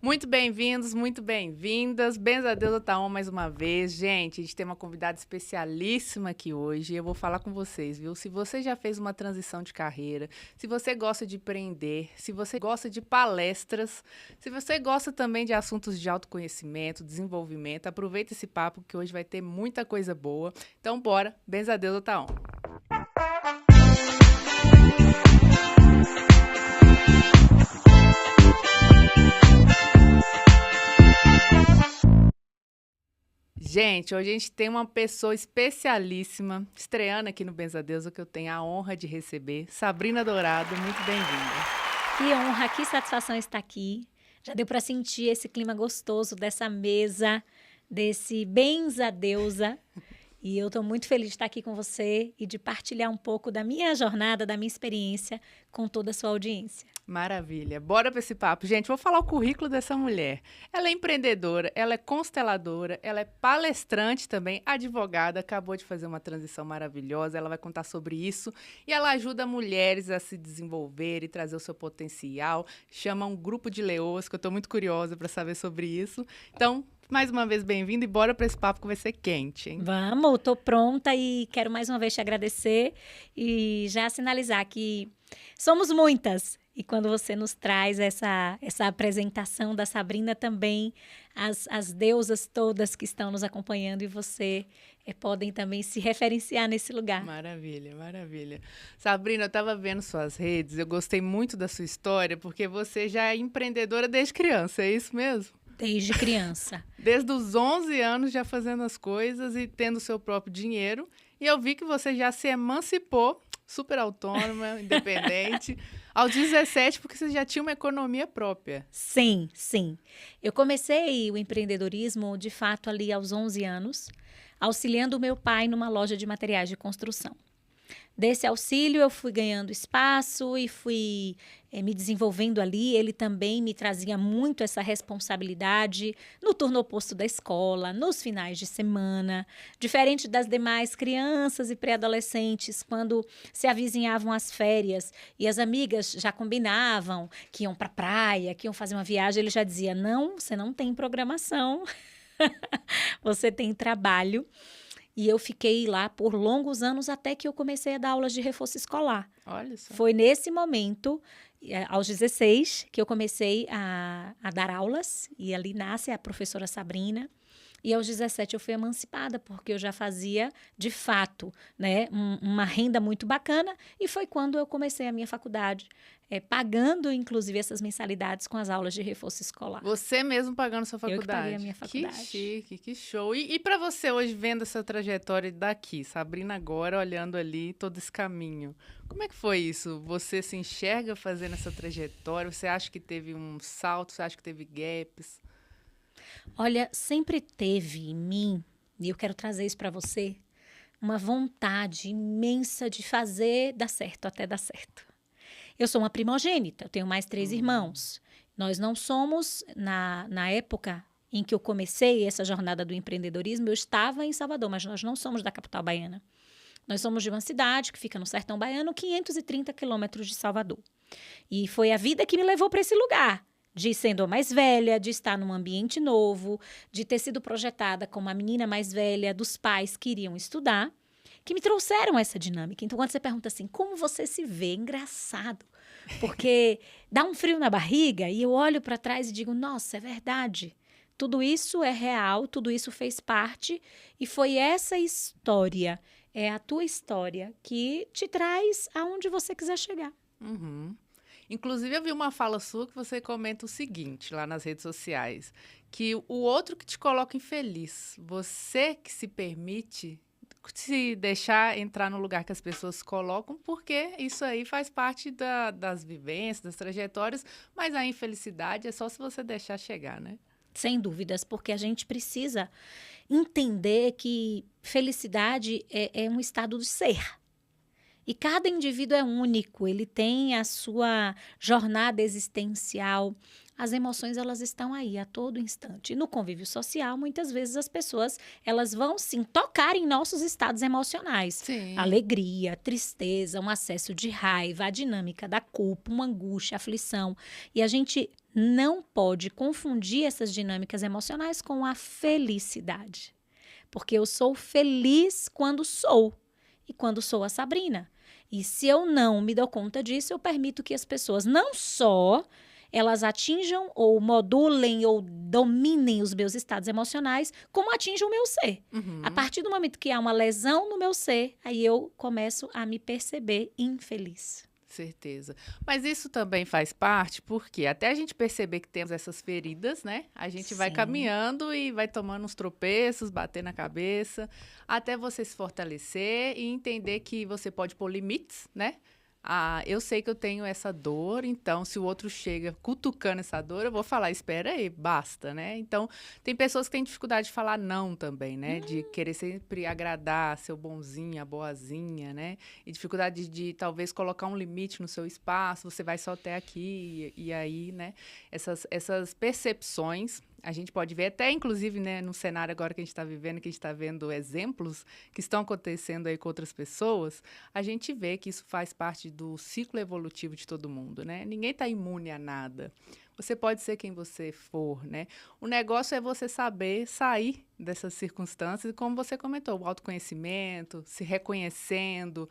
Muito bem-vindos, muito bem-vindas. Bens a Deus, Otaon, mais uma vez. Gente, a gente tem uma convidada especialíssima aqui hoje e eu vou falar com vocês, viu? Se você já fez uma transição de carreira, se você gosta de empreender, se você gosta de palestras, se você gosta também de assuntos de autoconhecimento, desenvolvimento, aproveita esse papo que hoje vai ter muita coisa boa. Então, bora. Bens a Deus, Otaon. Gente, hoje a gente tem uma pessoa especialíssima, estreando aqui no Bens a Deus, o que eu tenho a honra de receber, Sabrina Dourado, muito bem-vinda. Que honra, que satisfação estar aqui. Já deu para sentir esse clima gostoso dessa mesa, desse Bens a Deusa. E eu estou muito feliz de estar aqui com você e de partilhar um pouco da minha jornada, da minha experiência com toda a sua audiência. Maravilha. Bora para esse papo. Gente, vou falar o currículo dessa mulher. Ela é empreendedora, ela é consteladora, ela é palestrante também, advogada, acabou de fazer uma transição maravilhosa, ela vai contar sobre isso. E ela ajuda mulheres a se desenvolver e trazer o seu potencial. Chama um grupo de leoas, que eu estou muito curiosa para saber sobre isso. Então, mais uma vez, bem-vindo e bora para esse papo que vai ser quente, hein? Vamos, estou pronta e quero mais uma vez te agradecer e já sinalizar que somos muitas. E quando você nos traz essa apresentação da Sabrina também, as deusas todas que estão nos acompanhando e você podem também se referenciar nesse lugar. Maravilha, maravilha. Sabrina, eu estava vendo suas redes, eu gostei muito da sua história, porque você já é empreendedora desde criança, é isso mesmo? Desde criança. Desde os 11 anos já fazendo as coisas e tendo o seu próprio dinheiro. E eu vi que você já se emancipou, super autônoma, independente, aos 17, porque você já tinha uma economia própria. Sim, sim. Eu comecei o empreendedorismo, de fato, ali aos 11 anos, auxiliando o meu pai numa loja de materiais de construção. Desse auxílio, eu fui ganhando espaço e fui me desenvolvendo ali. Ele também me trazia muito essa responsabilidade no turno oposto da escola, nos finais de semana. Diferente das demais crianças e pré-adolescentes, quando se avizinhavam as férias e as amigas já combinavam que iam para a praia, que iam fazer uma viagem, ele já dizia, não, você não tem programação, você tem trabalho. E eu fiquei lá por longos anos até que eu comecei a dar aulas de reforço escolar. Olha só. Foi nesse momento, aos 16, que eu comecei a dar aulas. E ali nasce a professora Sabrina. E aos 17 eu fui emancipada, porque eu já fazia, de fato, né, uma renda muito bacana. E foi quando eu comecei a minha faculdade, pagando, inclusive, essas mensalidades com as aulas de reforço escolar. Você mesmo pagando sua faculdade? Eu que paguei a minha faculdade. Que chique, que show. E para você hoje, vendo essa trajetória daqui, Sabrina agora, olhando ali todo esse caminho, como é que foi isso? Você se enxerga fazendo essa trajetória? Você acha que teve um salto? Você acha que teve gaps? Olha, sempre teve em mim, e eu quero trazer isso para você, uma vontade imensa de fazer dar certo, até dar certo. Eu sou uma primogênita, eu tenho mais 3 irmãos. Nós não somos, na época em que eu comecei essa jornada do empreendedorismo, eu estava em Salvador, mas nós não somos da capital baiana. Nós somos de uma cidade que fica no sertão baiano, 530 quilômetros de Salvador. E foi a vida que me levou para esse lugar. De sendo a mais velha, de estar num ambiente novo, de ter sido projetada como a menina mais velha dos pais que iriam estudar, que me trouxeram essa dinâmica. Então, quando você pergunta assim, como você se vê? É engraçado, porque dá um frio na barriga e eu olho para trás e digo, nossa, é verdade. Tudo isso é real, tudo isso fez parte e foi essa história, é a tua história que te traz aonde você quiser chegar. Uhum. Inclusive, eu vi uma fala sua que você comenta o seguinte lá nas redes sociais, que o outro que te coloca infeliz, você que se permite se deixar entrar no lugar que as pessoas colocam, porque isso aí faz parte das vivências, das trajetórias, mas a infelicidade é só se você deixar chegar, né? Sem dúvidas, porque a gente precisa entender que felicidade é um estado de ser. E cada indivíduo é único, ele tem a sua jornada existencial, As emoções, elas estão aí a todo instante. E no convívio social, muitas vezes as pessoas, elas vão sim tocar em nossos estados emocionais. Sim. Alegria, tristeza, um acesso de raiva, a dinâmica da culpa, uma angústia, aflição. E a gente não pode confundir essas dinâmicas emocionais com a felicidade. Porque eu sou feliz quando sou. E quando sou a Sabrina. E se eu não me dou conta disso, eu permito que as pessoas não só elas atinjam ou modulem ou dominem os meus estados emocionais, como atingem o meu ser. A Uhum. partir do momento que há uma lesão no meu ser, aí eu começo a me perceber infeliz. Certeza. Mas isso também faz parte, porque até a gente perceber que temos essas feridas, né? A gente vai Sim. caminhando e vai tomando uns tropeços, bater na cabeça, até você se fortalecer e entender que você pode pôr limites, né? Ah, eu sei que eu tenho essa dor, então se o outro chega cutucando essa dor, eu vou falar, espera aí, basta, né? Então, tem pessoas que têm dificuldade de falar não também, né? De querer sempre agradar, ser o bonzinho, a boazinha, né? E dificuldade de talvez colocar um limite no seu espaço, você vai só até aqui, e aí, né? Essas percepções, a gente pode ver até, inclusive, né, no cenário agora que a gente está vivendo, que a gente está vendo exemplos que estão acontecendo aí com outras pessoas, a gente vê que isso faz parte do ciclo evolutivo de todo mundo, né? Ninguém está imune a nada. Você pode ser quem você for, né? O negócio é você saber sair dessas circunstâncias, e como você comentou, o autoconhecimento, se reconhecendo,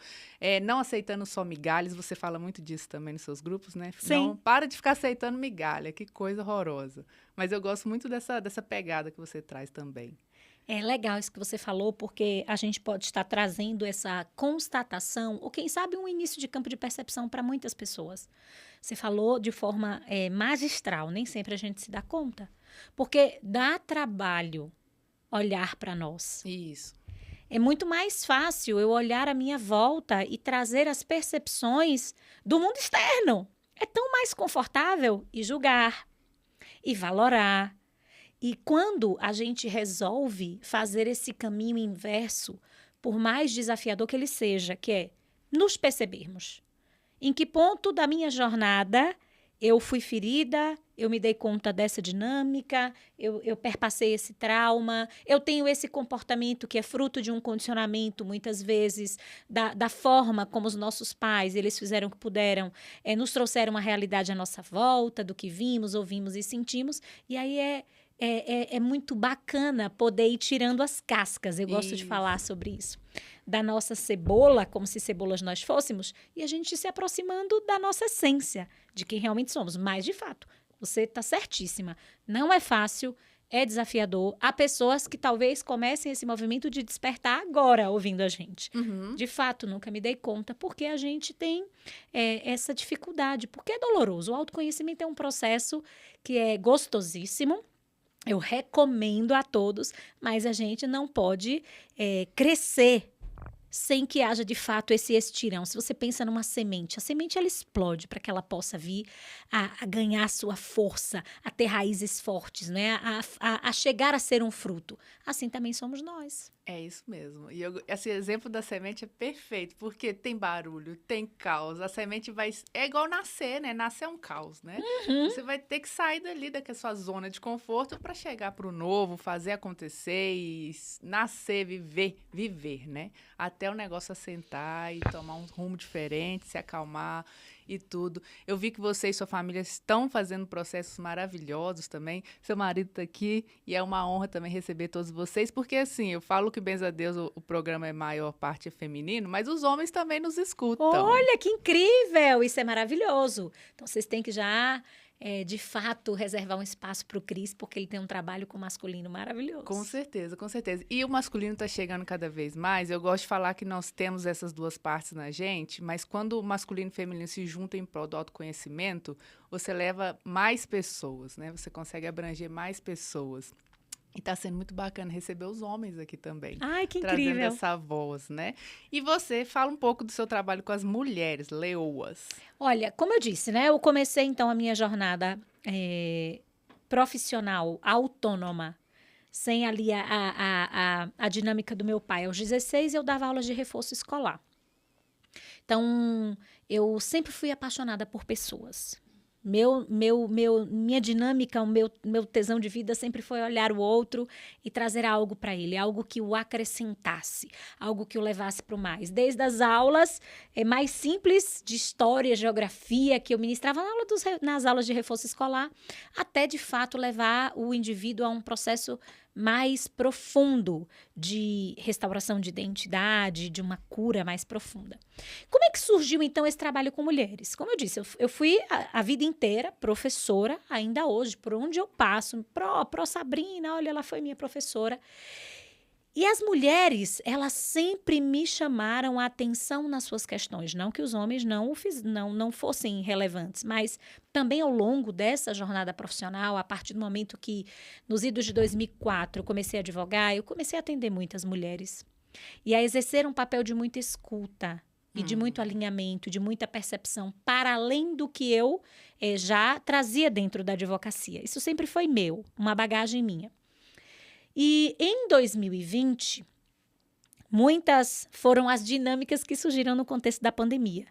não aceitando só migalhas, você fala muito disso também nos seus grupos, né? Não, Sim. para de ficar aceitando migalha, que coisa horrorosa. Mas eu gosto muito dessa pegada que você traz também. É legal isso que você falou, porque a gente pode estar trazendo essa constatação, ou quem sabe um início de campo de percepção para muitas pessoas. Você falou de forma magistral, nem sempre a gente se dá conta. Porque dá trabalho olhar para nós. Isso. É muito mais fácil eu olhar à minha volta e trazer as percepções do mundo externo. É tão mais confortável e julgar, e valorar. E quando a gente resolve fazer esse caminho inverso, por mais desafiador que ele seja, que é nos percebermos. Em que ponto da minha jornada eu fui ferida, eu me dei conta dessa dinâmica, eu perpassei esse trauma, eu tenho esse comportamento que é fruto de um condicionamento, muitas vezes, da forma como os nossos pais, eles fizeram o que puderam, nos trouxeram uma realidade à nossa volta, do que vimos, ouvimos e sentimos, e aí é muito bacana poder ir tirando as cascas, eu gosto de falar Isso. sobre isso, da nossa cebola, como se cebolas nós fôssemos, e a gente se aproximando da nossa essência, de quem realmente somos. Mas, de fato, você está certíssima. Não é fácil, é desafiador. Há pessoas que talvez comecem esse movimento de despertar agora, ouvindo a gente. Uhum. De fato, nunca me dei conta, porque a gente tem essa dificuldade, porque é doloroso. O autoconhecimento é um processo que é gostosíssimo. Eu recomendo a todos, mas a gente não pode crescer sem que haja de fato esse estirão. Se você pensa numa semente, a semente ela explode para que ela possa vir a ganhar sua força, a ter raízes fortes, né? A chegar a ser um fruto. Assim também somos nós. É isso mesmo. E esse exemplo da semente é perfeito, porque tem barulho, tem caos. A semente vai. É igual nascer, né? Nascer é um caos, né? Você vai ter que sair dali daquela sua zona de conforto para chegar para o novo, fazer acontecer e nascer, viver, né? Até o negócio assentar e tomar um rumo diferente, se acalmar e tudo. Eu vi que você e sua família estão fazendo processos maravilhosos também. Seu marido está aqui e é uma honra também receber todos vocês, porque assim, eu falo que, benza a Deus, o programa é maior parte é feminino, mas os homens também nos escutam. Olha que incrível! Isso é maravilhoso. Então vocês têm que já, de fato, reservar um espaço para o Cris, porque ele tem um trabalho com o masculino Com maravilhoso. certeza, com certeza. E o masculino está chegando cada vez mais. Eu gosto de falar que nós temos essas duas partes na gente, mas quando o masculino e o feminino se juntam em prol do autoconhecimento, você leva mais pessoas, né? Você consegue abranger mais pessoas. E está sendo muito bacana receber os homens aqui também, Ai, que trazendo incrível! essa voz, né? E você fala um pouco do seu trabalho com as mulheres, leoas. Olha, como eu disse, né? Eu comecei então a minha jornada profissional, autônoma, sem ali a dinâmica do meu pai. Aos 16 eu dava aulas de reforço escolar. Então, eu sempre fui apaixonada por pessoas. Minha dinâmica, o meu tesão de vida sempre foi olhar o outro e trazer algo para ele, algo que o acrescentasse, algo que o levasse para o mais. Desde as aulas mais simples de história, geografia, que eu ministrava nas aulas de reforço escolar, até, de fato, levar o indivíduo a um processo mais profundo de restauração de identidade, de uma cura mais profunda. Como é que surgiu, então, esse trabalho com mulheres? Como eu disse, eu fui a vida inteira professora, ainda hoje, por onde eu passo. Pro Sabrina, olha, ela foi minha professora. E as mulheres, elas sempre me chamaram a atenção nas suas questões. Não que os homens não fossem relevantes, mas também ao longo dessa jornada profissional, a partir do momento que, nos idos de 2004, eu comecei a advogar, eu comecei a atender muitas mulheres. E a exercer um papel de muita escuta e de muito alinhamento, de muita percepção, para além do que eu já trazia dentro da advocacia. Isso sempre foi meu, uma bagagem minha. E em 2020, muitas foram as dinâmicas que surgiram no contexto da pandemia.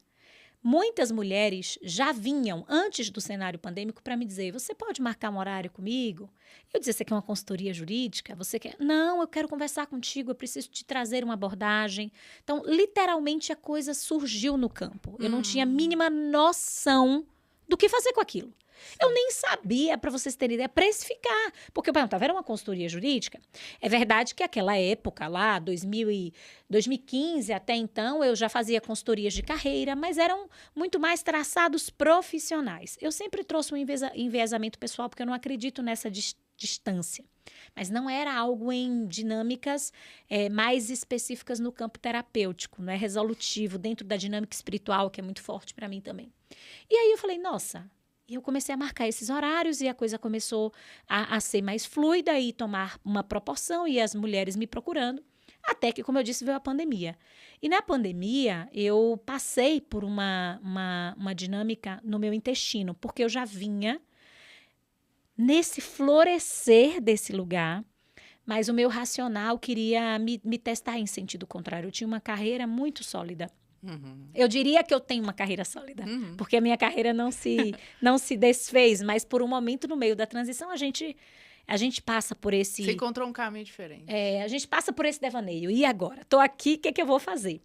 Muitas mulheres já vinham, antes do cenário pandêmico, para me dizer: você pode marcar um horário comigo? Eu dizia: você quer uma consultoria jurídica? Você quer? Não, eu quero conversar contigo, eu preciso te trazer uma abordagem. Então, literalmente, a coisa surgiu no campo. Eu não tinha a mínima noção do que fazer com aquilo. Eu nem sabia, para vocês terem ideia, precificar. Porque eu perguntava: era uma consultoria jurídica? É verdade que aquela época lá, 2015 até então, eu já fazia consultorias de carreira, mas eram muito mais traçados profissionais. Eu sempre trouxe um enviesamento pessoal, porque eu não acredito nessa distância. Mas não era algo em dinâmicas mais específicas no campo terapêutico, não é resolutivo, dentro da dinâmica espiritual, que é muito forte para mim também. E aí eu falei: nossa... E eu comecei a marcar esses horários e a coisa começou a ser mais fluida e tomar uma proporção, e as mulheres me procurando, até que, como eu disse, veio a pandemia. E na pandemia, eu passei por uma dinâmica no meu intestino, porque eu já vinha nesse florescer desse lugar, mas o meu racional queria me testar em sentido contrário. Eu tinha uma carreira muito sólida. Eu diria que eu tenho uma carreira sólida, porque a minha carreira não se desfez, mas por um momento no meio da transição a gente passa por esse... Você encontrou um caminho diferente. A gente passa por esse devaneio. E agora? Estou aqui, o que é que eu vou fazer?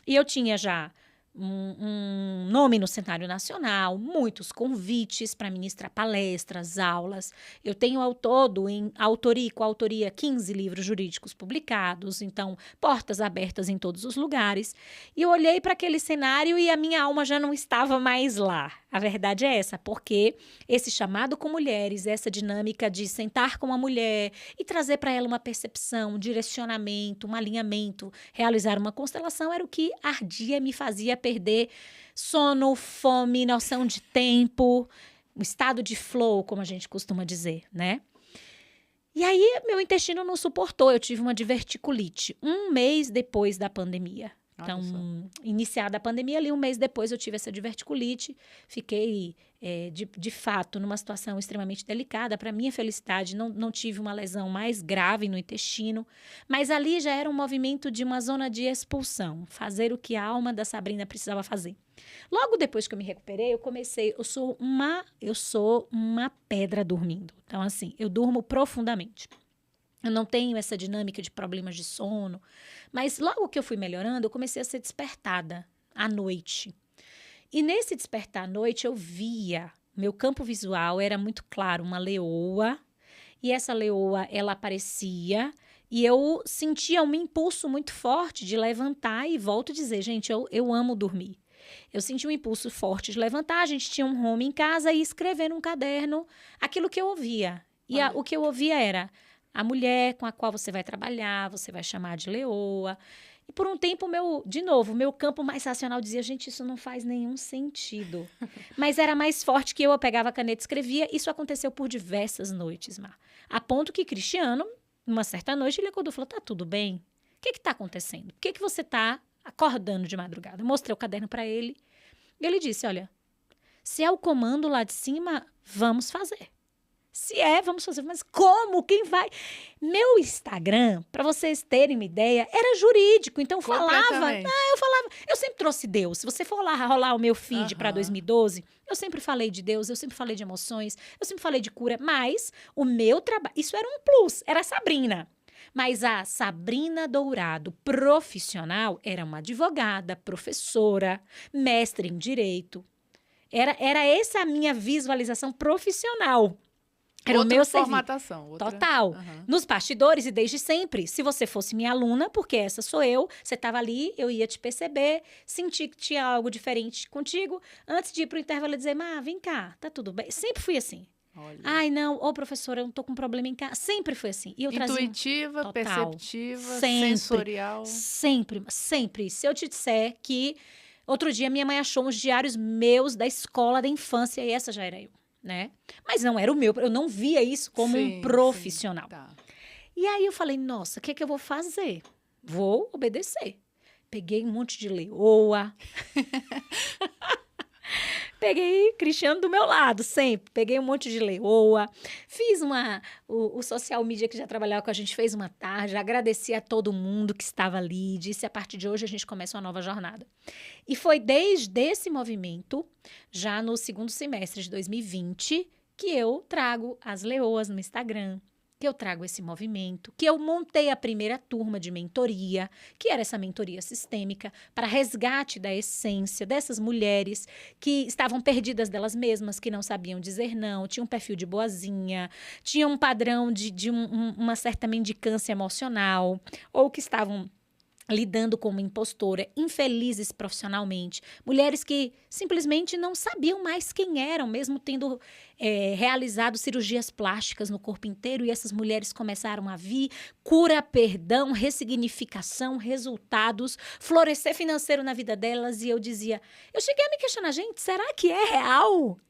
E eu tinha já um nome no cenário nacional, muitos convites para ministrar palestras, aulas. Eu tenho ao todo, em autoria e coautoria, 15 livros jurídicos publicados, então, portas abertas em todos os lugares. E eu olhei para aquele cenário e a minha alma já não estava mais lá. A verdade é essa, porque esse chamado com mulheres, essa dinâmica de sentar com uma mulher e trazer para ela uma percepção, um direcionamento, um alinhamento, realizar uma constelação, era o que ardia, me fazia perder sono, fome, noção de tempo, um estado de flow, como a gente costuma dizer, né? E aí, meu intestino não suportou, eu tive uma diverticulite 1 mês depois da pandemia. Então, iniciada a pandemia, ali 1 mês depois eu tive essa diverticulite, fiquei, de fato, numa situação extremamente delicada. Para minha felicidade, não tive uma lesão mais grave no intestino, mas ali já era um movimento de uma zona de expulsão, fazer o que a alma da Sabrina precisava fazer. Logo depois que eu me recuperei, eu sou uma pedra dormindo. Então, assim, eu durmo profundamente. Eu não tenho essa dinâmica de problemas de sono. Mas logo que eu fui melhorando, eu comecei a ser despertada à noite. E nesse despertar à noite, eu via, meu campo visual era muito claro, uma leoa. E essa leoa, ela aparecia e eu sentia um impulso muito forte de levantar e volto a dizer: gente, eu amo dormir. Eu senti um impulso forte de levantar, a gente tinha um home em casa e escrever num caderno aquilo que eu ouvia. E o que eu ouvia era: a mulher com a qual você vai trabalhar, você vai chamar de leoa. E por um tempo, meu campo mais racional dizia: gente, isso não faz nenhum sentido. Mas era mais forte que eu pegava a caneta e escrevia. Isso aconteceu por diversas noites, Mar. A ponto que Cristiano, numa certa noite, ele acordou e falou: tá tudo bem? O que está acontecendo? Por que você está acordando de madrugada? Eu mostrei o caderno para ele. E ele disse: olha, se é o comando lá de cima, vamos fazer. Se vamos fazer. Mas como? Quem vai? Meu Instagram, para vocês terem uma ideia, era jurídico. Então eu falava. Eu sempre trouxe Deus. Se você for lá rolar o meu feed para Aham. 2012, eu sempre falei de Deus, eu sempre falei de emoções, eu sempre falei de cura, mas o meu trabalho, isso era um plus, era a Sabrina. Mas a Sabrina Dourado, profissional, era uma advogada, professora, mestre em direito. Era essa a minha visualização profissional. Era o Outra meu serviço. formatação. Total. Aham. Nos bastidores e desde sempre. Se você fosse minha aluna, porque essa sou eu, você estava ali, eu ia te perceber, sentir que tinha algo diferente contigo, antes de ir pro intervalo e dizer, vem cá, tá tudo bem. Sempre fui assim. Olha. Ai, não, professora, eu não tô com problema em casa. Sempre foi assim. E eu trazia... Intuitiva, Total. perceptiva, Sempre. sensorial. Sempre, sempre. Se eu te disser que outro dia minha mãe achou uns diários meus da escola da infância, e essa já era eu, né? Mas não era o meu, eu não via isso como Sim, um profissional. sim. Tá. E aí eu falei, nossa, o que é que eu vou fazer? Vou obedecer. Peguei um monte de leoa. Peguei Cristiano do meu lado, sempre. Peguei um monte de leoa. Fiz o social media que já trabalhava com a gente fez uma tarde. Agradeci a todo mundo que estava ali. Disse, a partir de hoje a gente começa uma nova jornada. E foi desde esse movimento, já no segundo semestre de 2020, que eu trago as leoas no Instagram, que eu trago esse movimento, que eu montei a primeira turma de mentoria, que era essa mentoria sistêmica, para resgate da essência dessas mulheres que estavam perdidas delas mesmas, que não sabiam dizer não, tinham um perfil de boazinha, tinham um padrão de uma certa mendicância emocional, ou que estavam lidando como impostora, infelizes profissionalmente, mulheres que simplesmente não sabiam mais quem eram, mesmo tendo realizado cirurgias plásticas no corpo inteiro, e essas mulheres começaram a vir, cura, perdão, ressignificação, resultados, florescer financeiro na vida delas, e eu cheguei a me questionar, gente, será que é real?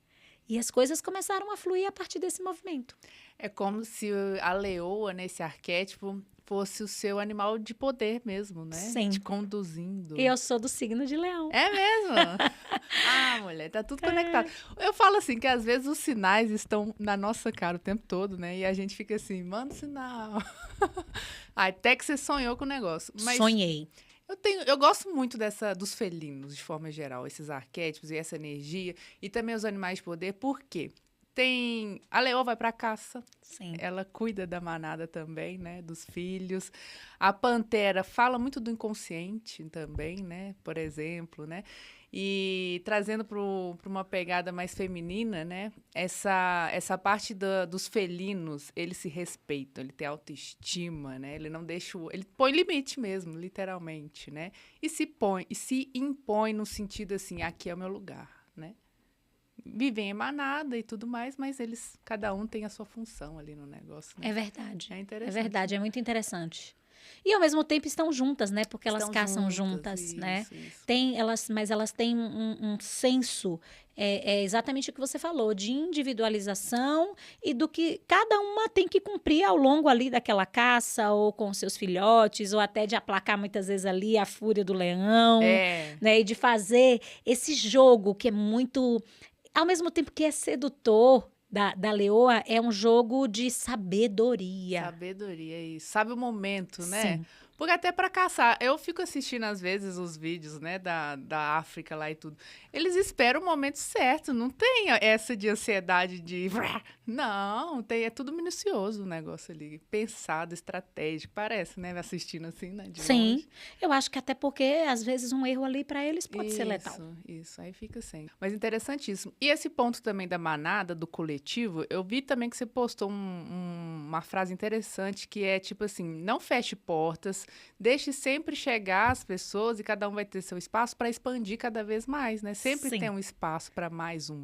E as coisas começaram a fluir a partir desse movimento. É como se a leoa, nesse arquétipo, fosse o seu animal de poder mesmo, né? Sim. Te conduzindo. E eu sou do signo de Leão. É mesmo? Mulher, tá tudo conectado. Eu falo assim, que às vezes os sinais estão na nossa cara o tempo todo, né? E a gente fica assim, manda sinal. Até que você sonhou com o negócio. Mas Sonhei. eu gosto muito dos felinos, de forma geral, esses arquétipos e essa energia. E também os animais de poder, por quê? A leoa vai pra caça. Sim. Ela cuida da manada também, né? Dos filhos. A pantera fala muito do inconsciente também, né? Por exemplo, né? E trazendo para uma pegada mais feminina, né? Essa parte dos felinos, eles se respeitam, ele tem autoestima, né? Ele não deixa... Ele põe limite mesmo, literalmente, né? E se impõe no sentido assim, aqui é o meu lugar, né? Vivem em manada e tudo mais, mas cada um tem a sua função ali no negócio, né? É verdade. É interessante. É verdade, é muito interessante. E ao mesmo tempo estão juntas, né? Porque elas Estão caçam juntas, isso, né? Isso. Mas elas têm um senso, é exatamente o que você falou, de individualização e do que cada uma tem que cumprir ao longo ali daquela caça, ou com seus filhotes, ou até de aplacar muitas vezes ali a fúria do leão, né? E de fazer esse jogo que é muito... Ao mesmo tempo que é sedutor da leoa, é um jogo de sabedoria. Sabedoria, isso. Sabe o momento, né? Sim. Porque até pra caçar, eu fico assistindo às vezes os vídeos, né, da África lá e tudo. Eles esperam o momento certo, não tem essa de ansiedade de... Não, é tudo minucioso o negócio ali, pensado, estratégico, parece, né, assistindo assim, né, de Sim, longe. eu acho que até porque, às vezes, um erro ali pra eles pode ser letal. Isso, aí fica assim. Mas interessantíssimo. E esse ponto também da manada, do coletivo, eu vi também que você postou uma frase interessante, que é tipo assim, não feche portas, deixe sempre chegar as pessoas e cada um vai ter seu espaço para expandir cada vez mais, né? Sempre tem um espaço para mais um.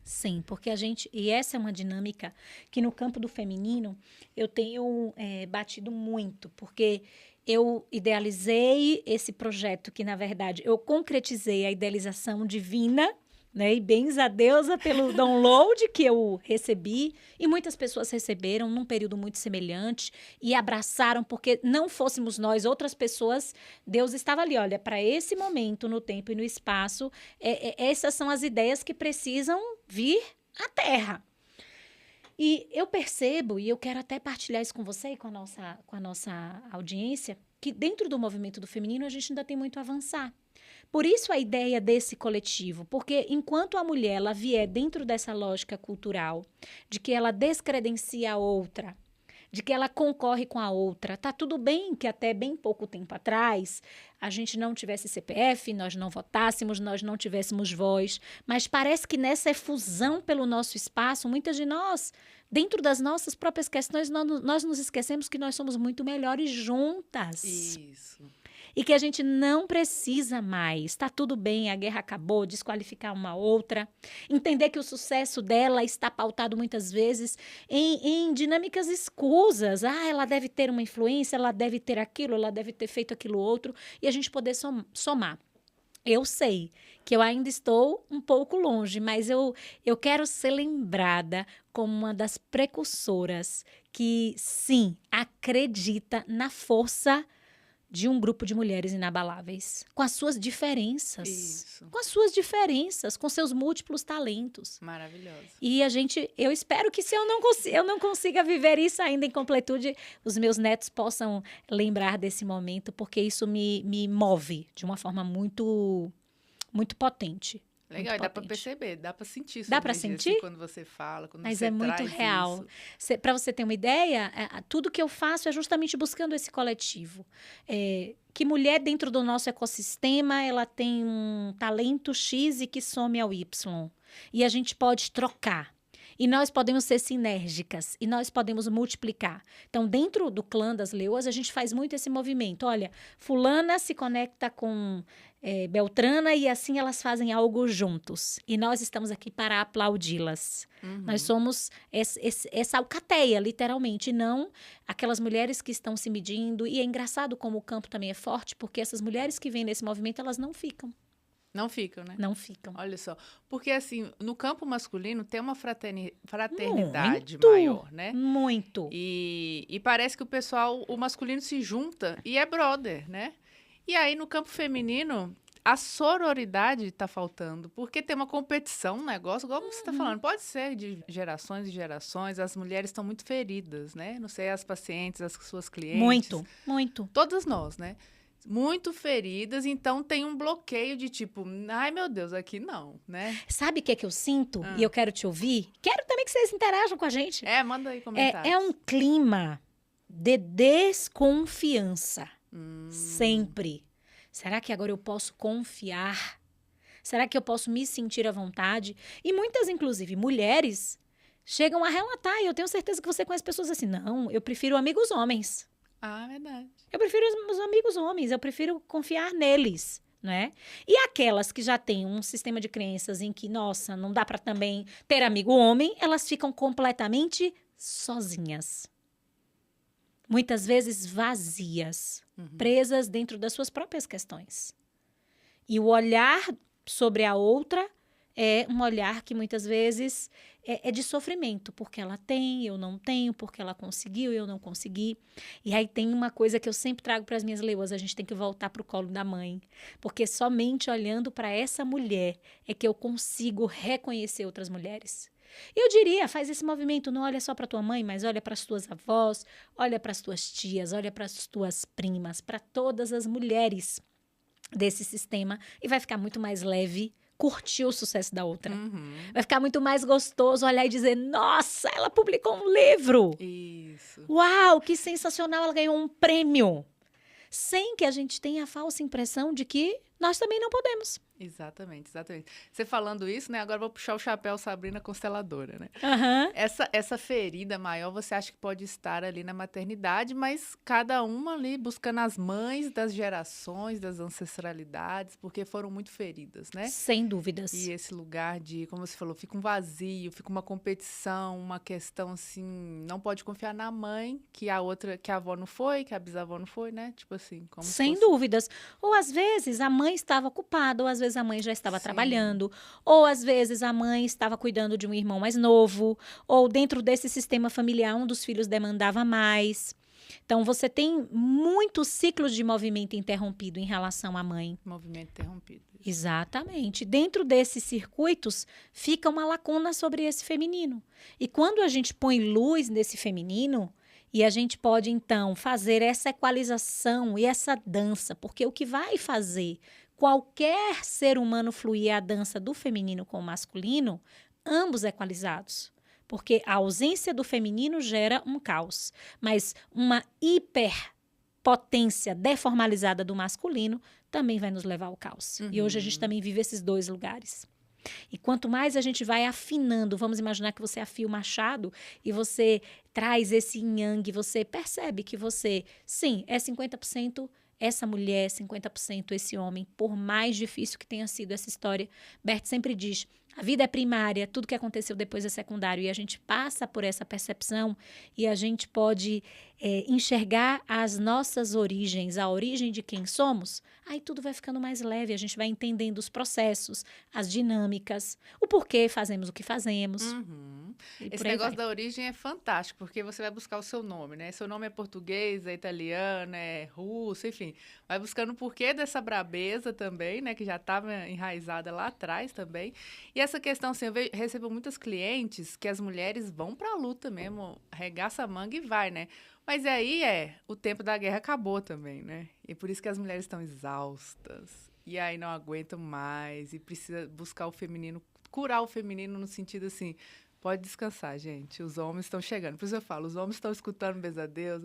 Sim, porque a gente... E essa é uma dinâmica que no campo do feminino eu tenho batido muito, porque eu idealizei esse projeto que, na verdade, eu concretizei a idealização divina, né? E bens a deusa pelo download que eu recebi, e muitas pessoas receberam num período muito semelhante e abraçaram, porque não fôssemos nós, outras pessoas, Deus estava ali, olha, para esse momento, no tempo e no espaço, essas são as ideias que precisam vir à Terra. E eu percebo, e eu quero até partilhar isso com você e com a nossa audiência, que dentro do movimento do feminino a gente ainda tem muito a avançar. Por isso a ideia desse coletivo, porque enquanto a mulher ela vier dentro dessa lógica cultural, de que ela descredencia a outra, de que ela concorre com a outra, tá tudo bem que até bem pouco tempo atrás a gente não tivesse CPF, nós não votássemos, nós não tivéssemos voz, mas parece que nessa efusão pelo nosso espaço, muitas de nós, dentro das nossas próprias questões, nós nos esquecemos que nós somos muito melhores juntas. Isso. E que a gente não precisa mais. Está tudo bem, a guerra acabou, desqualificar uma outra. Entender que o sucesso dela está pautado muitas vezes em dinâmicas escusas. Ah, ela deve ter uma influência, ela deve ter aquilo, ela deve ter feito aquilo outro. E a gente poder somar. Eu sei que eu ainda estou um pouco longe, mas eu quero ser lembrada como uma das precursoras que, sim, acredita na força de um grupo de mulheres inabaláveis, com as suas diferenças. Isso. Com as suas diferenças, com seus múltiplos talentos. Maravilhoso. E eu espero que se eu não consiga viver isso ainda em completude, os meus netos possam lembrar desse momento, porque isso me move de uma forma muito, muito potente. Legal, e dá para perceber, dá para sentir. Dá para sentir? Assim, quando você fala, quando Mas você é muito traz real. isso. Para você ter uma ideia, tudo que eu faço é justamente buscando esse coletivo. Que mulher dentro do nosso ecossistema, ela tem um talento X e que some ao Y. E a gente pode trocar. E nós podemos ser sinérgicas, e nós podemos multiplicar. Então, dentro do clã das leoas, a gente faz muito esse movimento. Olha, fulana se conecta com Beltrana e assim elas fazem algo juntos. E nós estamos aqui para aplaudi-las. Uhum. Nós somos essa alcateia, literalmente, não aquelas mulheres que estão se medindo. E é engraçado como o campo também é forte, porque essas mulheres que vêm nesse movimento, elas não ficam. Não ficam, né? Não ficam. Olha só. Porque, assim, no campo masculino tem uma fraternidade Muito, maior, né? Muito. E parece que o masculino se junta e é brother, né? E aí, no campo feminino, a sororidade está faltando. Porque tem uma competição, um negócio, igual você está falando, pode ser de gerações e gerações, as mulheres estão muito feridas, né? Não sei, as pacientes, as suas clientes. Muito, muito. Todas nós, né? Muito feridas, então tem um bloqueio de tipo, ai meu Deus, aqui não, né? Sabe o que é que eu sinto? E eu quero te ouvir? Quero também que vocês interajam com a gente. Manda aí comentários. É um clima de desconfiança. Sempre. Será que agora eu posso confiar? Será que eu posso me sentir à vontade? E muitas, inclusive, mulheres chegam a relatar, e eu tenho certeza que você conhece pessoas assim, não, eu prefiro amigos homens. Ah, verdade. Eu prefiro os amigos homens, eu prefiro confiar neles, né? E aquelas que já têm um sistema de crenças em que, nossa, não dá para também ter amigo homem, elas ficam completamente sozinhas. Muitas vezes vazias, presas dentro das suas próprias questões. E o olhar sobre a outra é um olhar que muitas vezes é de sofrimento, porque ela tem, eu não tenho, porque ela conseguiu, eu não consegui. E aí tem uma coisa que eu sempre trago para as minhas leoas, a gente tem que voltar para o colo da mãe, porque somente olhando para essa mulher é que eu consigo reconhecer outras mulheres. Eu diria, faz esse movimento, não olha só para tua mãe, mas olha para as tuas avós, olha para as tuas tias, olha para as tuas primas, para todas as mulheres desse sistema, e vai ficar muito mais leve curtir o sucesso da outra. Vai ficar muito mais gostoso olhar e dizer, nossa, ela publicou um livro. Isso. Uau, que sensacional, ela ganhou um prêmio. Sem que a gente tenha a falsa impressão de que nós também não podemos. Exatamente, exatamente. Você falando isso, né? Agora eu vou puxar o chapéu Sabrina Consteladora, né? Essa ferida maior, você acha que pode estar ali na maternidade, mas cada uma ali buscando as mães das gerações, das ancestralidades, porque foram muito feridas, né? Sem dúvidas. E esse lugar de, como você falou, fica um vazio, fica uma competição, uma questão assim, não pode confiar na mãe, que a avó não foi, que a bisavó não foi, né? Tipo assim, como sem dúvidas. Ou às vezes a mãe estava ocupada, ou às vezes a mãe já estava trabalhando, ou às vezes a mãe estava cuidando de um irmão mais novo, ou dentro desse sistema familiar um dos filhos demandava mais. Então, você tem muitos ciclos de movimento interrompido em relação à mãe. Movimento interrompido. Exatamente. Dentro desses circuitos, fica uma lacuna sobre esse feminino. E quando a gente põe luz nesse feminino, E a gente pode, então, fazer essa equalização e essa dança, porque o que vai fazer qualquer ser humano fluir é a dança do feminino com o masculino, ambos equalizados. Porque a ausência do feminino gera um caos, mas uma hiperpotência deformalizada do masculino também vai nos levar ao caos. E hoje a gente também vive esses dois lugares. E quanto mais a gente vai afinando, vamos imaginar que você afia o machado e você traz esse yin-yang, você percebe que você, sim, é 50% essa mulher, 50% esse homem, por mais difícil que tenha sido essa história. Bert sempre diz, a vida é primária, tudo que aconteceu depois é secundário, e a gente passa por essa percepção e a gente pode enxergar as nossas origens, a origem de quem somos, aí tudo vai ficando mais leve, a gente vai entendendo os processos, as dinâmicas, o porquê fazemos o que fazemos. Esse negócio da origem é fantástico, porque você vai buscar o seu nome, né? Seu nome é português, é italiano, é russo, enfim. Vai buscando o porquê dessa brabeza também, né? Que já estava enraizada lá atrás também. E essa questão, assim, eu recebo muitas clientes que as mulheres vão pra luta mesmo, arregaça a manga e vai, né? Mas aí o tempo da guerra acabou também, né? E por isso que as mulheres estão exaustas. E aí não aguentam mais e precisa buscar o feminino, curar o feminino no sentido assim, pode descansar, gente. Os homens estão chegando. Por isso eu falo, os homens estão escutando beijo a Deus.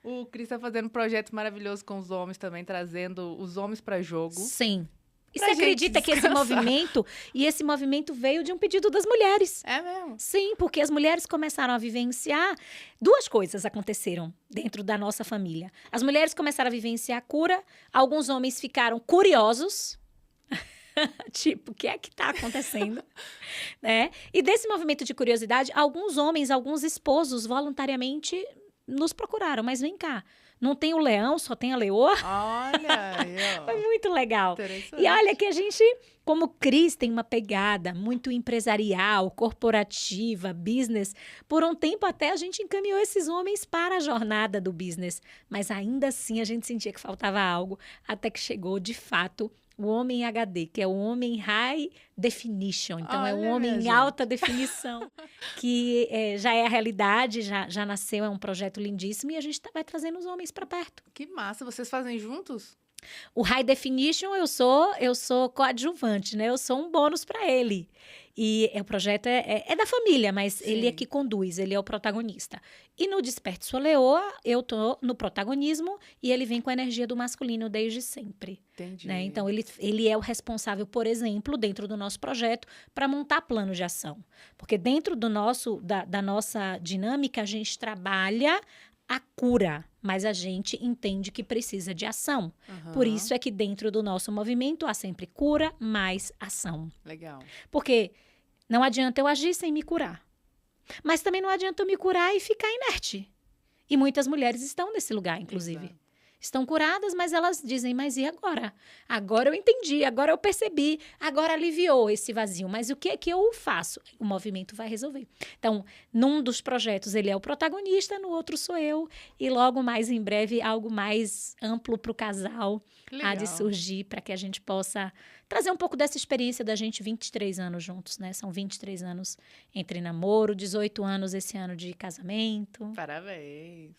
O Cris está fazendo um projeto maravilhoso com os homens também, trazendo os homens para jogo. Sim. E você acredita que esse movimento veio de um pedido das mulheres? É mesmo? Sim, porque as mulheres começaram a vivenciar, duas coisas aconteceram dentro da nossa família. As mulheres começaram a vivenciar a cura, alguns homens ficaram curiosos, tipo, o que é que está acontecendo? Né? E desse movimento de curiosidade, alguns homens, alguns esposos voluntariamente nos procuraram, mas vem cá. Não tem o leão, só tem a leoa. Olha aí, ó. Foi muito legal. E olha que a gente, como Cris, tem uma pegada muito empresarial, corporativa, business. Por um tempo até a gente encaminhou esses homens para a jornada do business. Mas ainda assim a gente sentia que faltava algo, até que chegou, de fato, o homem HD, que é o homem high definition. Então, é o homem em alta definição, que já é a realidade, já nasceu, é um projeto lindíssimo, e a gente vai trazendo os homens para perto. Que massa! Vocês fazem juntos? O high definition, eu sou coadjuvante, né? Eu sou um bônus para ele. E o projeto é da família, mas sim, ele é que conduz, ele é o protagonista. E no Desperte Sua Leoa, eu tô no protagonismo e ele vem com a energia do masculino desde sempre. Entendi. Né? Então, ele é o responsável, por exemplo, dentro do nosso projeto, para montar plano de ação. Porque dentro da nossa dinâmica, a gente trabalha a cura, mas a gente entende que precisa de ação. Por isso é que dentro do nosso movimento há sempre cura mais ação. Legal. Porque não adianta eu agir sem me curar. Mas também não adianta eu me curar e ficar inerte. E muitas mulheres estão nesse lugar, inclusive. Exato. Estão curadas, mas elas dizem, mas e agora? Agora eu entendi, agora eu percebi, agora aliviou esse vazio. Mas o que é que eu faço? O movimento vai resolver. Então, num dos projetos ele é o protagonista, no outro sou eu. E logo mais em breve, algo mais amplo para o casal há de surgir, para que a gente possa trazer um pouco dessa experiência da gente 23 anos juntos, né? São 23 anos entre namoro, 18 anos esse ano de casamento. Parabéns!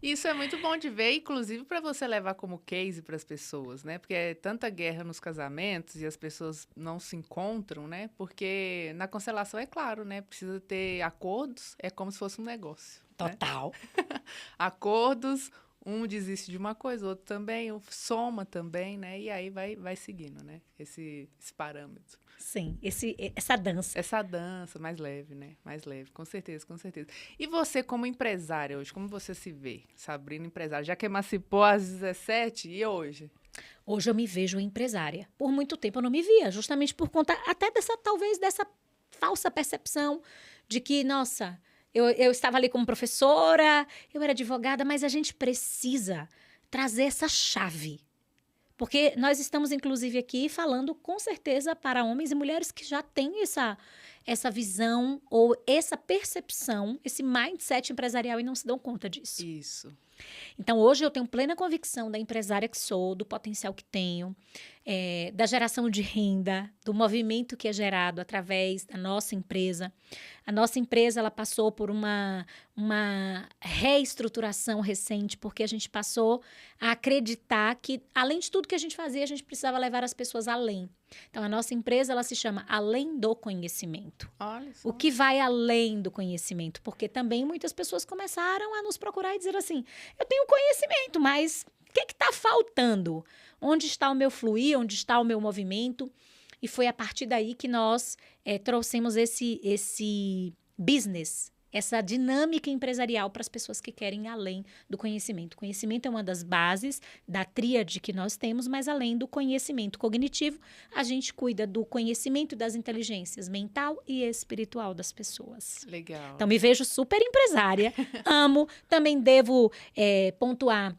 Isso é muito bom de ver, inclusive para você levar como case para as pessoas, né? Porque é tanta guerra nos casamentos e as pessoas não se encontram, né? Porque na constelação é claro, né? Precisa ter acordos, é como se fosse um negócio. Total. Né? Acordos, um desiste de uma coisa, o outro também, soma também, né? E aí vai seguindo, né? Esse parâmetro. Sim, essa dança. Essa dança mais leve, né? Mais leve, com certeza, com certeza. E você como empresária hoje, como você se vê? Sabrina empresária, já que emancipou às 17 e hoje? Hoje eu me vejo empresária. Por muito tempo eu não me via, justamente por conta até talvez dessa falsa percepção de que, nossa, eu estava ali como professora, eu era advogada, mas a gente precisa trazer essa chave. Porque nós estamos, inclusive, aqui falando, com certeza, para homens e mulheres que já têm essa visão ou essa percepção, esse mindset empresarial e não se dão conta disso. Isso. Então, hoje eu tenho plena convicção da empresária que sou, do potencial que tenho. da geração de renda, do movimento que é gerado através da nossa empresa. A nossa empresa ela passou por uma reestruturação recente, porque a gente passou a acreditar que, além de tudo que a gente fazia, a gente precisava levar as pessoas além. Então, a nossa empresa ela se chama Além do Conhecimento. Olha só. O que vai além do conhecimento? Porque também muitas pessoas começaram a nos procurar e dizer assim, eu tenho conhecimento, mas o que está faltando? Onde está o meu fluir? Onde está o meu movimento? E foi a partir daí que nós trouxemos esse business, essa dinâmica empresarial para as pessoas que querem ir além do conhecimento. O conhecimento é uma das bases da tríade que nós temos, mas além do conhecimento cognitivo, a gente cuida do conhecimento das inteligências mental e espiritual das pessoas. Legal. Então, me vejo super empresária, amo. Também devo pontuar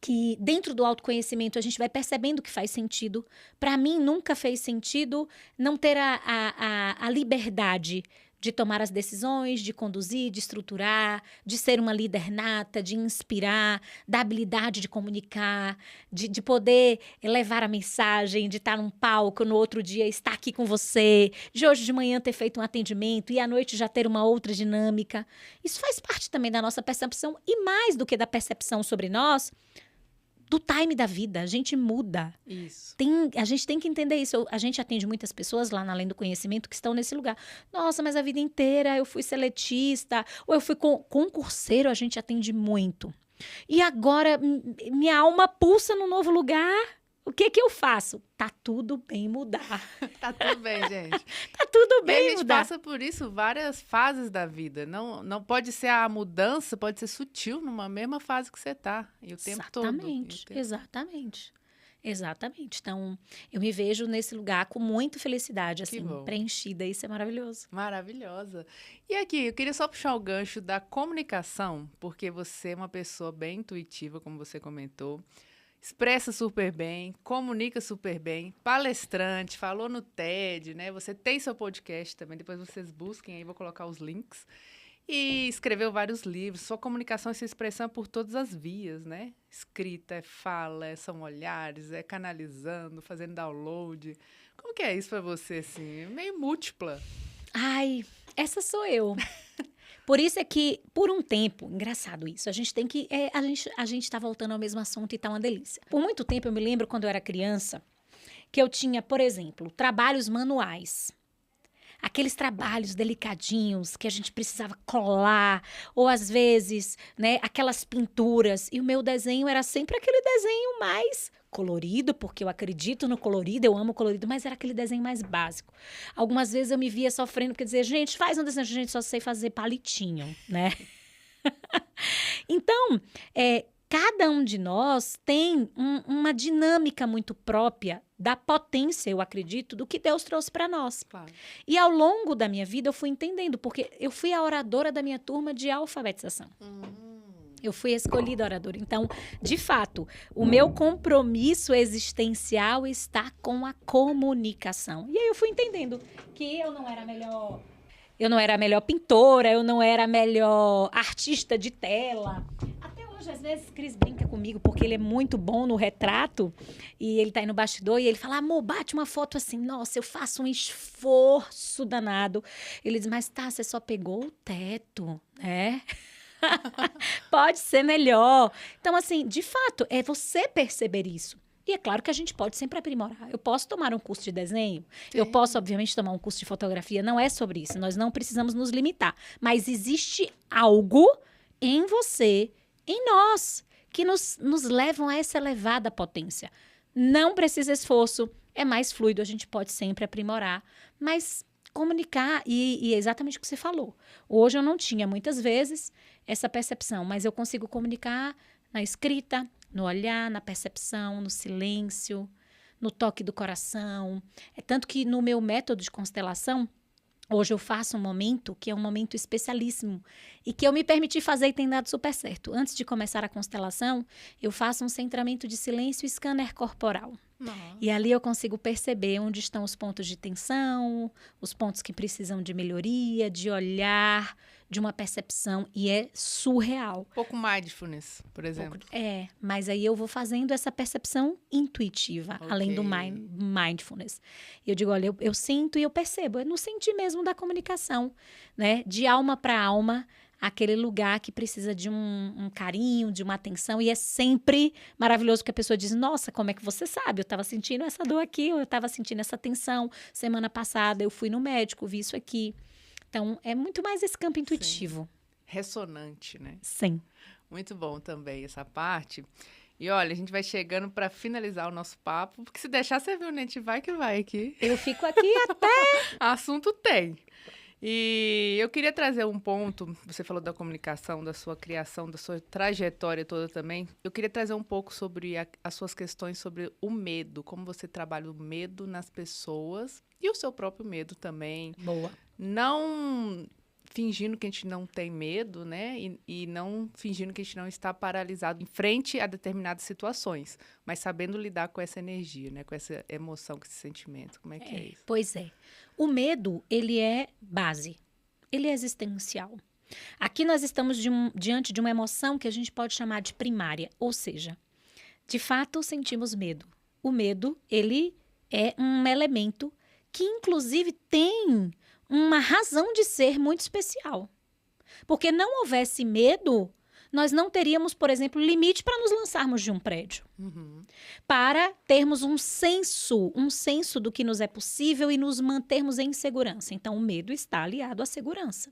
que dentro do autoconhecimento a gente vai percebendo que faz sentido. Para mim, nunca fez sentido não ter a liberdade de tomar as decisões, de conduzir, de estruturar, de ser uma líder nata, de inspirar, da habilidade de comunicar, de poder levar a mensagem, de estar num palco, no outro dia estar aqui com você, de hoje de manhã ter feito um atendimento e à noite já ter uma outra dinâmica. Isso faz parte também da nossa percepção e mais do que da percepção sobre nós, do time da vida, a gente muda. Isso. A gente tem que entender isso. A gente atende muitas pessoas lá na Além do Conhecimento que estão nesse lugar. Nossa, mas a vida inteira eu fui seletista, ou eu fui concurseiro, a gente atende muito. E agora minha alma pulsa num novo lugar. O que eu faço? Tá tudo bem mudar. Tá tudo bem, gente. Tá tudo E bem a gente mudar. passa por isso várias fases da vida. Não pode ser a mudança, pode ser sutil numa mesma fase que você tá. E o tempo todo. Exatamente. Então, eu me vejo nesse lugar com muita felicidade, Que assim, bom. preenchida. Isso é maravilhoso. Maravilhosa. E aqui, eu queria só puxar o gancho da comunicação, porque você é uma pessoa bem intuitiva, como você comentou. Expressa super bem, comunica super bem, palestrante, falou no TED, né? Você tem seu podcast também, depois vocês busquem aí, vou colocar os links. E escreveu vários livros. Sua comunicação e sua expressão é por todas as vias, né? Escrita, é fala, são olhares, é canalizando, fazendo download. Como que é isso pra você, assim? Meio múltipla. Ai, essa sou eu. Por isso é que, por um tempo, engraçado isso, a gente tem que... a gente tá voltando ao mesmo assunto e tá uma delícia. Por muito tempo, eu me lembro, quando eu era criança, que eu tinha, por exemplo, trabalhos manuais. Aqueles trabalhos delicadinhos que a gente precisava colar, ou às vezes, né, aquelas pinturas. E o meu desenho era sempre aquele desenho mais colorido, porque eu acredito no colorido, eu amo colorido, mas era aquele desenho mais básico. Algumas vezes eu me via sofrendo, porque dizia, gente, faz um desenho, gente, só sei fazer palitinho, né? Então, cada um de nós tem uma dinâmica muito própria da potência, eu acredito, do que Deus trouxe para nós. Claro. E ao longo da minha vida eu fui entendendo, porque eu fui a oradora da minha turma de alfabetização. Eu fui escolhida oradora. Então, de fato, o meu compromisso existencial está com a comunicação. E aí eu fui entendendo que eu não era a melhor pintora, eu não era a melhor artista de tela. Até hoje, às vezes, Cris brinca comigo, porque ele é muito bom no retrato, e ele tá aí no bastidor, e ele fala, amor, bate uma foto assim, nossa, eu faço um esforço danado. Ele diz, mas tá, você só pegou o teto, né? Pode ser melhor. Então, assim, de fato, é você perceber isso. E é claro que a gente pode sempre aprimorar. Eu posso tomar um curso de desenho, eu posso, obviamente, tomar um curso de fotografia. Não é sobre isso. Nós não precisamos nos limitar. Mas existe algo em você, em nós, que nos levam a essa elevada potência. Não precisa esforço, é mais fluido, a gente pode sempre aprimorar. Mas comunicar, e é exatamente o que você falou. Hoje eu não tinha, muitas vezes, essa percepção, mas eu consigo comunicar na escrita, no olhar, na percepção, no silêncio, no toque do coração. É tanto que no meu método de constelação, hoje eu faço um momento que é um momento especialíssimo e que eu me permiti fazer e tem dado super certo. Antes de começar a constelação, eu faço um centramento de silêncio e scanner corporal. Nossa. E ali eu consigo perceber onde estão os pontos de tensão, os pontos que precisam de melhoria, de olhar, de uma percepção e é surreal. Pouco mindfulness, por exemplo. Mas aí eu vou fazendo essa percepção intuitiva, além do mindfulness. Eu digo, olha, eu sinto e eu percebo, é no sentir mesmo da comunicação, né? De alma para alma, aquele lugar que precisa de um carinho, de uma atenção, e é sempre maravilhoso que a pessoa diz, nossa, como é que você sabe? Eu estava sentindo essa dor aqui, ou eu estava sentindo essa tensão, semana passada eu fui no médico, vi isso aqui. Então, é muito mais esse campo intuitivo. Sim. Ressonante, né? Sim. Muito bom também essa parte. E olha, a gente vai chegando para finalizar o nosso papo, porque se deixar, você viu, né? A gente vai que vai aqui. Eu fico aqui até... Assunto tem. E eu queria trazer um ponto, você falou da comunicação, da sua criação, da sua trajetória toda também. Eu queria trazer um pouco sobre as suas questões sobre o medo, como você trabalha o medo nas pessoas e o seu próprio medo também. Boa. Não fingindo que a gente não tem medo, né? E não fingindo que a gente não está paralisado em frente a determinadas situações, mas sabendo lidar com essa energia, né? Com essa emoção, com esse sentimento. Como é que é isso? Pois é. O medo, ele é base. Ele é existencial. Aqui nós estamos diante de uma emoção que a gente pode chamar de primária, ou seja, de fato sentimos medo. O medo, ele é um elemento que inclusive tem uma razão de ser muito especial. Porque não houvesse medo, nós não teríamos, por exemplo, limite para nos lançarmos de um prédio. Para termos um senso do que nos é possível e nos mantermos em segurança. Então, o medo está aliado à segurança.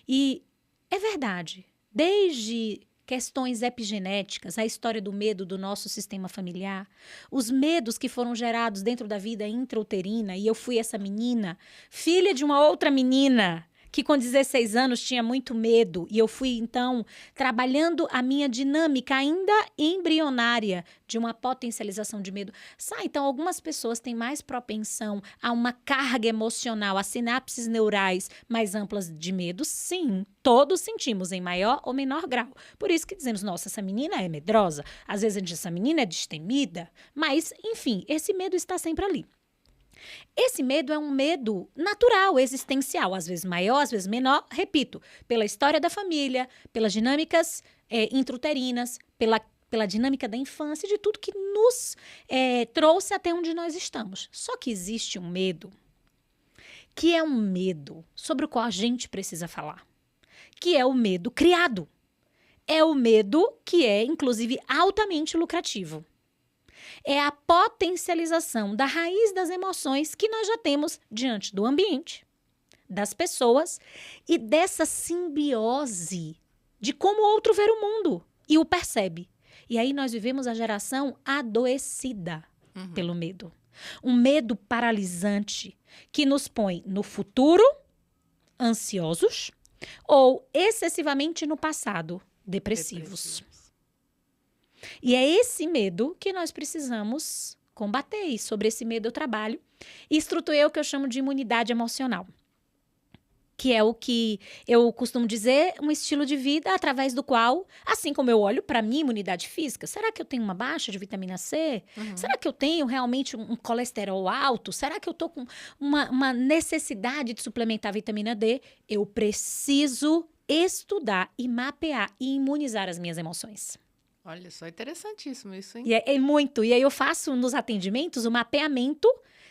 E é verdade, desde questões epigenéticas, a história do medo do nosso sistema familiar, os medos que foram gerados dentro da vida intrauterina, e eu fui essa menina, filha de uma outra menina, que com 16 anos tinha muito medo, e eu fui, então, trabalhando a minha dinâmica ainda embrionária de uma potencialização de medo. Então, algumas pessoas têm mais propensão a uma carga emocional, a sinapses neurais mais amplas de medo? Sim, todos sentimos em maior ou menor grau. Por isso que dizemos, nossa, essa menina é medrosa, às vezes a gente diz, essa menina é destemida, mas, enfim, esse medo está sempre ali. Esse medo é um medo natural, existencial, às vezes maior, às vezes menor, repito, pela história da família, pelas dinâmicas intrauterinas, pela dinâmica da infância, de tudo que nos trouxe até onde nós estamos. Só que existe um medo, que é um medo sobre o qual a gente precisa falar, que é o medo criado. É o medo que é, inclusive, altamente lucrativo. É a potencialização da raiz das emoções que nós já temos diante do ambiente, das pessoas e dessa simbiose de como o outro vê o mundo e o percebe. E aí nós vivemos a geração adoecida pelo medo. Um medo paralisante que nos põe no futuro, ansiosos, ou excessivamente no passado, depressivos. E é esse medo que nós precisamos combater. E sobre esse medo eu trabalho e estruturei o que eu chamo de imunidade emocional, que é o que eu costumo dizer, um estilo de vida através do qual, assim como eu olho para minha imunidade física, será que eu tenho uma baixa de vitamina C? Será que eu tenho realmente um colesterol alto? Será que eu estou com uma necessidade de suplementar a vitamina D? Eu preciso estudar e mapear e imunizar as minhas emoções. Olha só, interessantíssimo isso, hein? E é muito. E aí eu faço nos atendimentos o mapeamento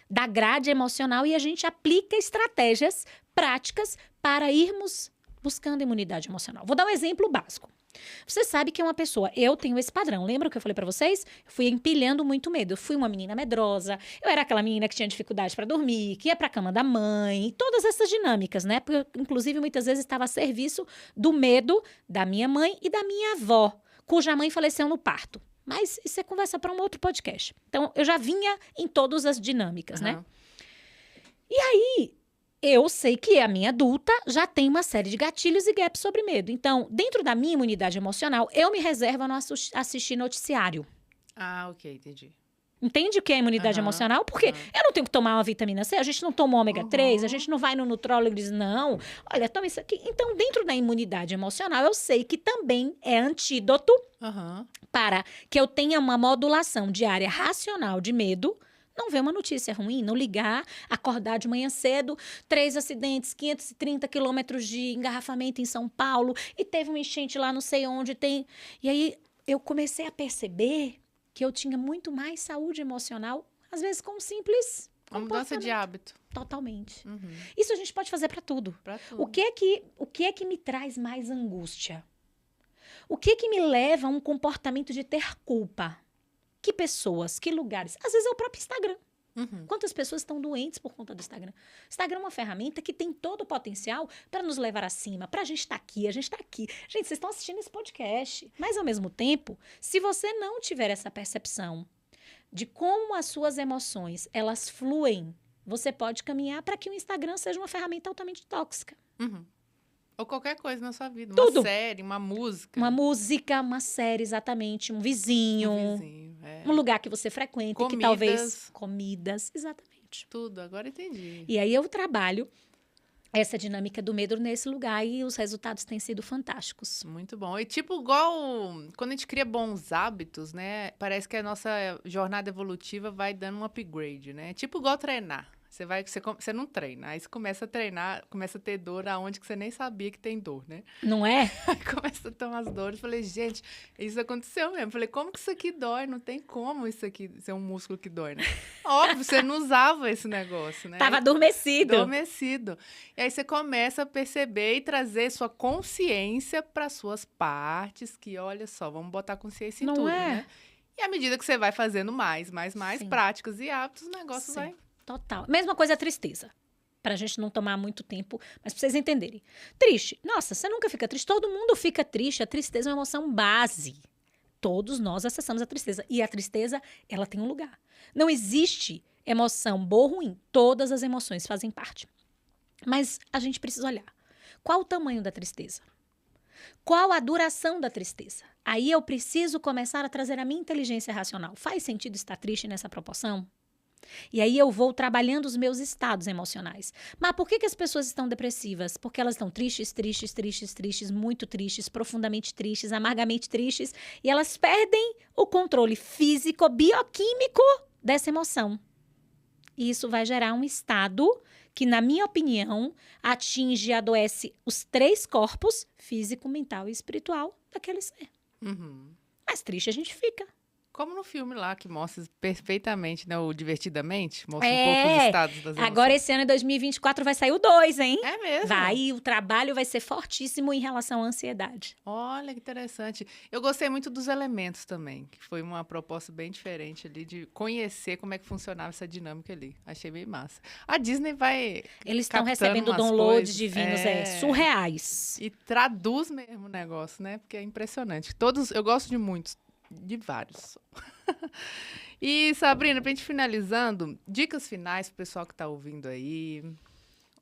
da grade emocional e a gente aplica estratégias práticas para irmos buscando imunidade emocional. Vou dar um exemplo básico. Você sabe que uma pessoa, eu tenho esse padrão, lembra que eu falei para vocês? Eu fui empilhando muito medo, eu fui uma menina medrosa, eu era aquela menina que tinha dificuldade para dormir, que ia para a cama da mãe, todas essas dinâmicas, né? Porque, inclusive, muitas vezes estava a serviço do medo da minha mãe e da minha avó, cuja mãe faleceu no parto. Mas isso é conversa para um outro podcast. Então, eu já vinha em todas as dinâmicas, né? E aí, eu sei que a minha adulta já tem uma série de gatilhos e gaps sobre medo. Então, dentro da minha imunidade emocional, eu me reservo a não assistir noticiário. Ah, ok, entendi. Entende o que é imunidade emocional? Porque eu não tenho que tomar uma vitamina C, a gente não toma ômega 3, a gente não vai no nutrólogo e diz, não, olha, toma isso aqui. Então, dentro da imunidade emocional, eu sei que também é antídoto para que eu tenha uma modulação diária racional de medo, não ver uma notícia ruim, não ligar, acordar de manhã cedo, 3 acidentes, 530 quilômetros de engarrafamento em São Paulo, e teve uma enchente lá não sei onde tem. E aí eu comecei a perceber que eu tinha muito mais saúde emocional, às vezes com um simples Uma mudança de hábito. Totalmente. Uhum. Isso a gente pode fazer para tudo. Pra tudo. O que é que me traz mais angústia? O que é que me leva a um comportamento de ter culpa? Que pessoas, que lugares? Às vezes é o próprio Instagram. Uhum. Quantas pessoas estão doentes por conta do Instagram? O Instagram é uma ferramenta que tem todo o potencial para nos levar acima, para a gente estar aqui, a gente está aqui. Gente, vocês estão assistindo esse podcast. Mas, ao mesmo tempo, se você não tiver essa percepção de como as suas emoções, elas fluem, você pode caminhar para que o Instagram seja uma ferramenta altamente tóxica. Uhum. Ou qualquer coisa na sua vida. Tudo. Uma série, uma música. Uma música, uma série, exatamente, um vizinho, Um vizinho, um lugar que você frequenta, que Comidas. talvez... Comidas, exatamente. Tudo, agora entendi. E aí eu trabalho essa dinâmica do medo nesse lugar e os resultados têm sido fantásticos. Muito bom. E tipo, igual quando a gente cria bons hábitos, né? Parece que a nossa jornada evolutiva vai dando um upgrade, né? Tipo igual treinar. Você não treina, aí você começa a treinar, começa a ter dor aonde que você nem sabia que tem dor, né? Não é? Aí começa a ter umas dores. Falei, gente, isso aconteceu mesmo. Falei, como que isso aqui dói? Não tem como isso aqui ser um músculo que dói, né? Óbvio, você não usava esse negócio, né? Tava adormecido. Adormecido. E aí você começa a perceber e trazer sua consciência para suas partes, que olha só, vamos botar consciência em Não tudo, é? né? E à medida que você vai fazendo mais Sim. práticas e hábitos, o negócio Sim. vai... Total. Mesma coisa a tristeza. Pra gente não tomar muito tempo, mas pra vocês entenderem. Triste. Nossa, você nunca fica triste. Todo mundo fica triste. A tristeza é uma emoção base. Todos nós acessamos a tristeza. E a tristeza, ela tem um lugar. Não existe emoção boa ou ruim. Todas as emoções fazem parte. Mas a gente precisa olhar. Qual o tamanho da tristeza? Qual a duração da tristeza? Aí eu preciso começar a trazer a minha inteligência racional. Faz sentido estar triste nessa proporção? E aí eu vou trabalhando os meus estados emocionais. Mas por que as pessoas estão depressivas? Porque elas estão tristes, muito tristes, profundamente tristes, amargamente tristes, e elas perdem o controle físico, bioquímico dessa emoção. E isso vai gerar um estado que, na minha opinião, atinge e adoece os 3 corpos, físico, mental e espiritual, daquele ser. Uhum. Mas triste a gente fica. Como no filme lá, que mostra perfeitamente, né? O Divertidamente, mostra um pouco os estados das emoções. Agora, esse ano, em 2024, vai sair o 2, hein? É mesmo? Vai, o trabalho vai ser fortíssimo em relação à ansiedade. Olha, que interessante. Eu gostei muito dos elementos também, que foi uma proposta bem diferente ali, de conhecer como é que funcionava essa dinâmica ali. Achei bem massa. A Disney vai Eles estão captando recebendo umas downloads coisas, divinos, surreais. E traduz mesmo o negócio, né? Porque é impressionante. Eu gosto de muitos, de vários. E, Sabrina, pra gente finalizando, dicas finais pro pessoal que tá ouvindo aí,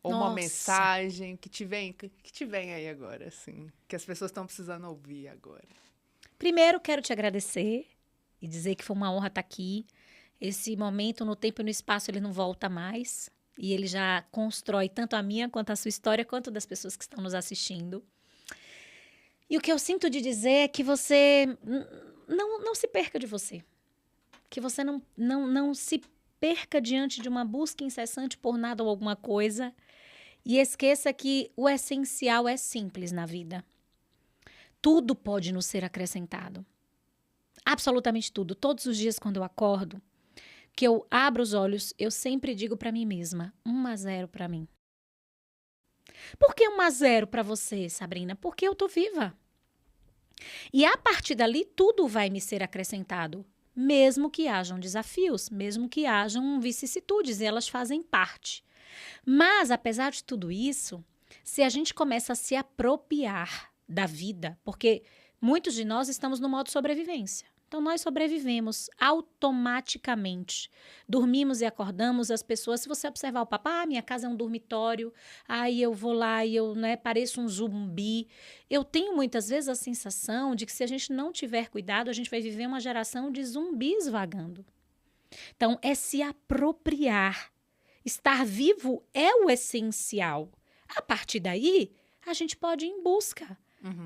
ou uma Nossa. mensagem que te vem aí agora, assim, que as pessoas estão precisando ouvir agora. Primeiro, quero te agradecer e dizer que foi uma honra estar aqui. Esse momento, no tempo e no espaço, ele não volta mais. E ele já constrói tanto a minha, quanto a sua história, quanto das pessoas que estão nos assistindo. E o que eu sinto de dizer é que você não se perca de você. Que você não se perca diante de uma busca incessante por nada ou alguma coisa. E esqueça que o essencial é simples na vida. Tudo pode nos ser acrescentado. Absolutamente tudo. Todos os dias, quando eu acordo, que eu abro os olhos, eu sempre digo para mim mesma, 1-0 para mim. Por que 1-0 para você, Sabrina? Porque eu tô viva. E a partir dali, tudo vai me ser acrescentado. Mesmo que hajam desafios, mesmo que hajam vicissitudes, elas fazem parte. Mas, apesar de tudo isso, se a gente começa a se apropriar da vida, porque muitos de nós estamos no modo sobrevivência. Então, nós sobrevivemos automaticamente. Dormimos e acordamos, as pessoas, se você observar o papai, minha casa é um dormitório, aí eu vou lá e eu pareço um zumbi. Eu tenho muitas vezes a sensação de que se a gente não tiver cuidado, a gente vai viver uma geração de zumbis vagando. Então, é se apropriar. Estar vivo é o essencial. A partir daí, a gente pode ir em busca.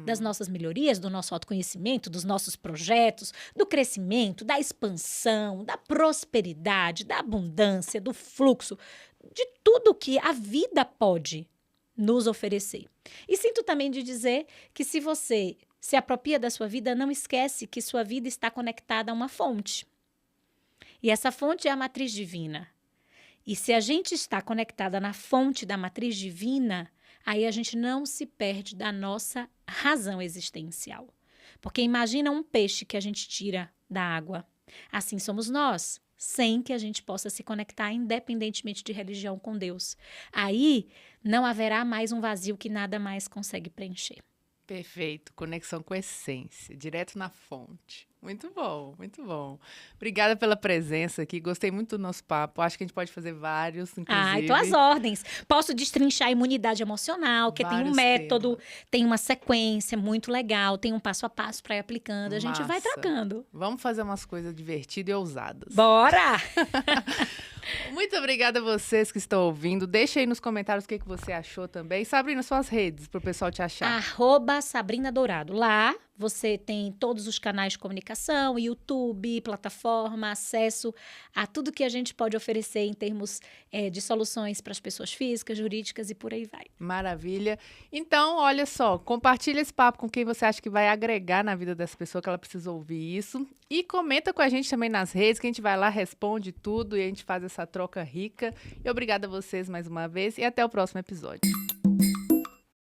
das nossas melhorias, do nosso autoconhecimento, dos nossos projetos, do crescimento, da expansão, da prosperidade, da abundância, do fluxo, de tudo que a vida pode nos oferecer. E sinto também de dizer que se você se apropria da sua vida, não esquece que sua vida está conectada a uma fonte. E essa fonte é a matriz divina. E se a gente está conectada na fonte da matriz divina, aí a gente não se perde da nossa razão existencial. Porque imagina um peixe que a gente tira da água. Assim somos nós, sem que a gente possa se conectar independentemente de religião com Deus. Aí não haverá mais um vazio que nada mais consegue preencher. Perfeito, conexão com a essência, direto na fonte. Muito bom, muito bom. Obrigada pela presença aqui, gostei muito do nosso papo. Acho que a gente pode fazer vários, inclusive. Então as ordens. Posso destrinchar a imunidade emocional, que tem um método, tem uma sequência muito legal, tem um passo a passo para ir aplicando. A gente vai trocando. Vamos fazer umas coisas divertidas e ousadas. Bora! Muito obrigada a vocês que estão ouvindo. Deixa aí nos comentários o que você achou também. Sabrina, suas redes para o pessoal te achar. @Sabrina Dourado. Lá você tem todos os canais de comunicação, YouTube, plataforma, acesso a tudo que a gente pode oferecer em termos de soluções para as pessoas físicas, jurídicas e por aí vai. Maravilha. Então, olha só, compartilha esse papo com quem você acha que vai agregar na vida dessa pessoa, que ela precisa ouvir isso. E comenta com a gente também nas redes, que a gente vai lá, responde tudo e a gente faz essa troca rica. E obrigada a vocês mais uma vez e até o próximo episódio.